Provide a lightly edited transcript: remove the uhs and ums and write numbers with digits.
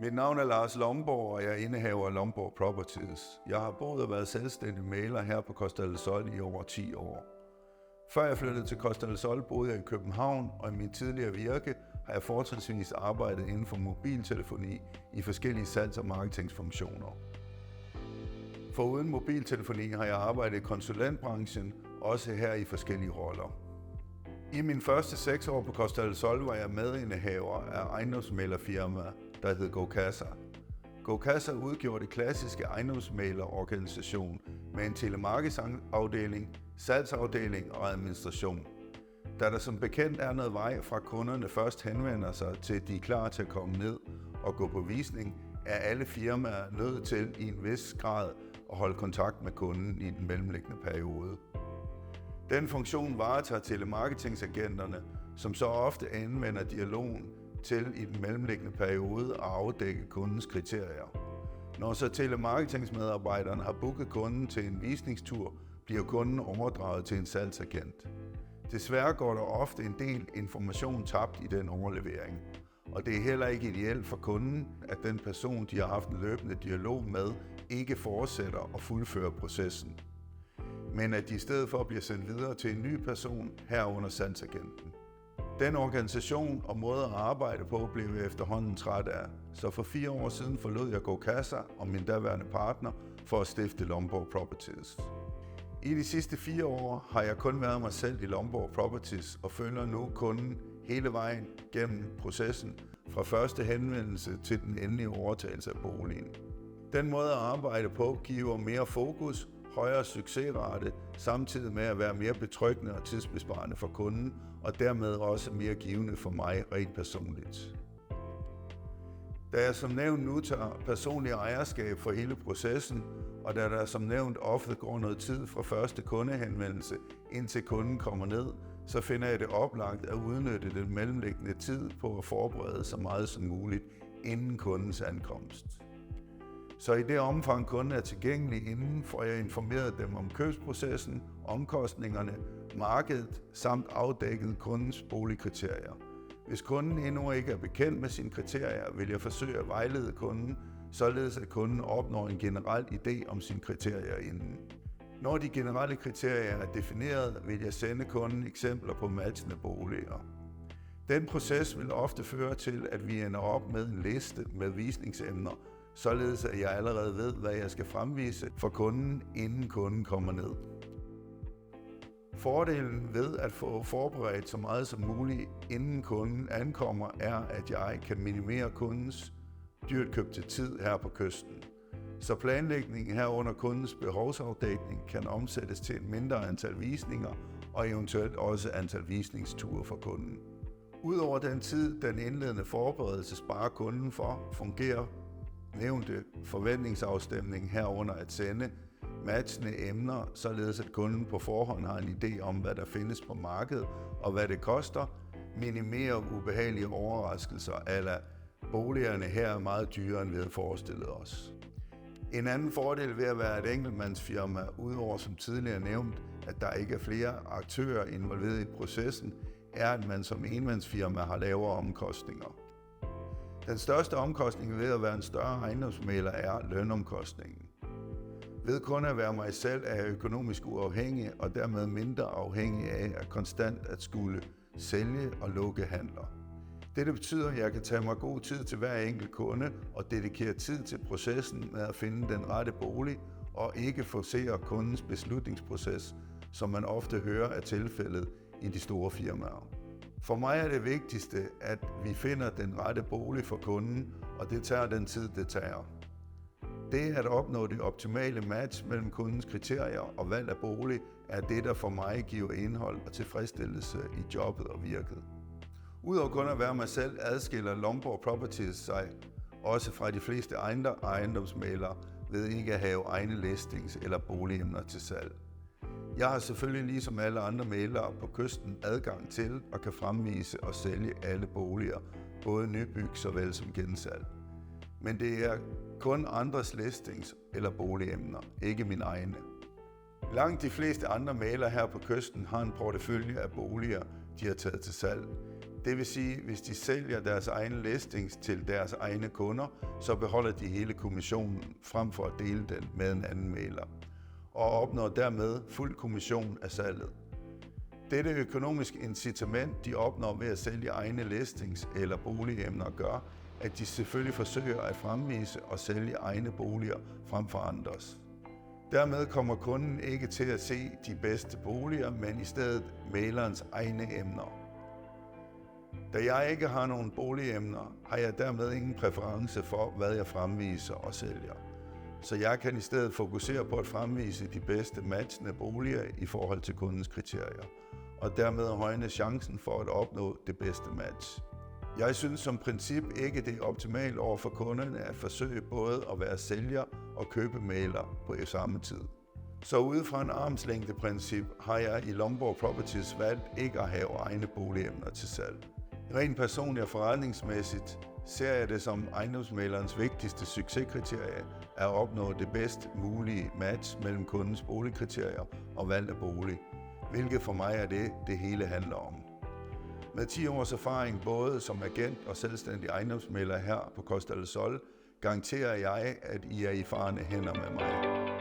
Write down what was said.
Mit navn er Lars Lomborg, og jeg er indehaver af Lomborg Properties. Jeg har boet og været selvstændig mægler her på Costa del Sol i over 10 år. Før jeg flyttede til Costa del Sol, boede jeg i København, og i min tidligere virke har jeg fortrinsvis arbejdet inden for mobiltelefoni i forskellige salgs- og marketingsfunktioner. Foruden mobiltelefoni har jeg arbejdet i konsulentbranchen, også her i forskellige roller. I mine første 6 år på Costa del Sol var jeg medindehaver af ejendomsmæglerfirma, der hed GoCasa. GoCasa udgjorde det klassiske ejendomsmæglerorganisation med en telemarkedsafdeling, salgsafdeling og administration. Da der som bekendt er noget vej fra kunderne først henvender sig til de er klar til at komme ned og gå på visning, er alle firmaer nødt til i en vis grad at holde kontakt med kunden i den mellemliggende periode. Den funktion varetager telemarketingsagenterne, som så ofte anvender dialogen til i den mellemliggende periode at afdække kundens kriterier. Når så telemarketingsmedarbejderne har booket kunden til en visningstur, bliver kunden overdraget til en salgsagent. Desværre går der ofte en del information tabt i den overlevering, og det er heller ikke ideelt for kunden, at den person, de har haft en løbende dialog med, ikke fortsætter og fuldfører processen, men at de i stedet for bliver sendt videre til en ny person herunder salgsagenten. Den organisation og måde at arbejde på blev jeg efterhånden træt af, så for 4 år siden forlod jeg GoCasa og min daværende partner for at stifte Lomborg Properties. I de sidste 4 år har jeg kun været mig selv i Lomborg Properties og følger nu kunden hele vejen gennem processen fra første henvendelse til den endelige overtagelse af boligen. Den måde at arbejde på giver mere fokus, højere succesrate, samtidig med at være mere betryggende og tidsbesparende for kunden, og dermed også mere givende for mig rent personligt. Da jeg som nævnt nu tager personlig ejerskab for hele processen, og da der som nævnt ofte går noget tid fra første kundehenvendelse indtil kunden kommer ned, så finder jeg det oplagt at udnytte den mellemliggende tid på at forberede så meget som muligt inden kundens ankomst. Så i det omfang kunden er tilgængelig inden, får jeg informeret dem om købsprocessen, omkostningerne, markedet samt afdækket kundens boligkriterier. Hvis kunden endnu ikke er bekendt med sine kriterier, vil jeg forsøge at vejlede kunden, således at kunden opnår en generel idé om sine kriterier inden. Når de generelle kriterier er defineret, vil jeg sende kunden eksempler på matchende boliger. Den proces vil ofte føre til, at vi ender op med en liste med visningsemner, således at jeg allerede ved, hvad jeg skal fremvise for kunden, inden kunden kommer ned. Fordelen ved at få forberedt så meget som muligt, inden kunden ankommer, er, at jeg kan minimere kundens dyrt købte tid her på kysten. Så planlægningen herunder kundens behovsafdækning kan omsættes til et mindre antal visninger og eventuelt også antal visningsture for kunden. Udover den tid, den indledende forberedelse sparer kunden for, fungerer nævnte forventningsafstemning herunder at sende matchende emner, således at kunden på forhånd har en idé om, hvad der findes på markedet og hvad det koster, minimere ubehagelige overraskelser, ala boligerne her er meget dyrere, end vi havde forestillet os. En anden fordel ved at være et enkeltmandsfirma, udover som tidligere nævnt, at der ikke er flere aktører involveret i processen, er, at man som enmandsfirma har lavere omkostninger. Den største omkostning ved at være en større ejendomsmægler er lønomkostningen. Ved kun at være mig selv er jeg økonomisk uafhængig og dermed mindre afhængig af at konstant at skulle sælge og lukke handler. Dette betyder, at jeg kan tage mig god tid til hver enkelt kunde og dedikere tid til processen med at finde den rette bolig og ikke forcere kundens beslutningsproces, som man ofte hører er tilfældet i de store firmaer. For mig er det vigtigste, at vi finder den rette bolig for kunden, og det tager den tid, det tager. Det at opnå det optimale match mellem kundens kriterier og valg af bolig, er det, der for mig giver indhold og tilfredsstillelse i jobbet og virket. Udover kun at være mig selv, adskiller Lomborg Properties sig også fra de fleste andre ejendomsmæglere ved ikke at have egne listings- eller boligemner til salg. Jeg har selvfølgelig ligesom alle andre mæglere på kysten adgang til og kan fremvise og sælge alle boliger, både nybyg såvel som gensalg. Men det er kun andres listings- eller boligemner, ikke mine egne. Langt de fleste andre mæglere her på kysten har en portefølje af boliger, de har taget til salg. Det vil sige, hvis de sælger deres egne listings til deres egne kunder, så beholder de hele kommissionen frem for at dele den med en anden mægler, og opnår dermed fuld kommission af salget. Dette økonomiske incitament, de opnår ved at sælge egne listings eller boligemner, gør, at de selvfølgelig forsøger at fremvise og sælge egne boliger frem for andres. Dermed kommer kunden ikke til at se de bedste boliger, men i stedet mæglerens egne emner. Da jeg ikke har nogen boligemner, har jeg dermed ingen præference for, hvad jeg fremviser og sælger. Så jeg kan i stedet fokusere på at fremvise de bedste matchende boliger i forhold til kundens kriterier, og dermed højne chancen for at opnå det bedste match. Jeg synes som princip ikke, det er optimalt over for kunderne at forsøge både at være sælger og købemægler på samme tid. Så ud fra en armslængdeprincip har jeg i Lomborg Properties valgt ikke at have egne boligemner til salg. Rent personligt og forretningsmæssigt ser jeg det som ejendomsmæglerens vigtigste succeskriterie at opnå det bedst mulige match mellem kundens boligkriterier og valg af bolig, hvilket for mig er det hele handler om. Med 10 års erfaring både som agent og selvstændig ejendomsmægler her på Costa del Sol, garanterer jeg, at I er i farne hænder med mig.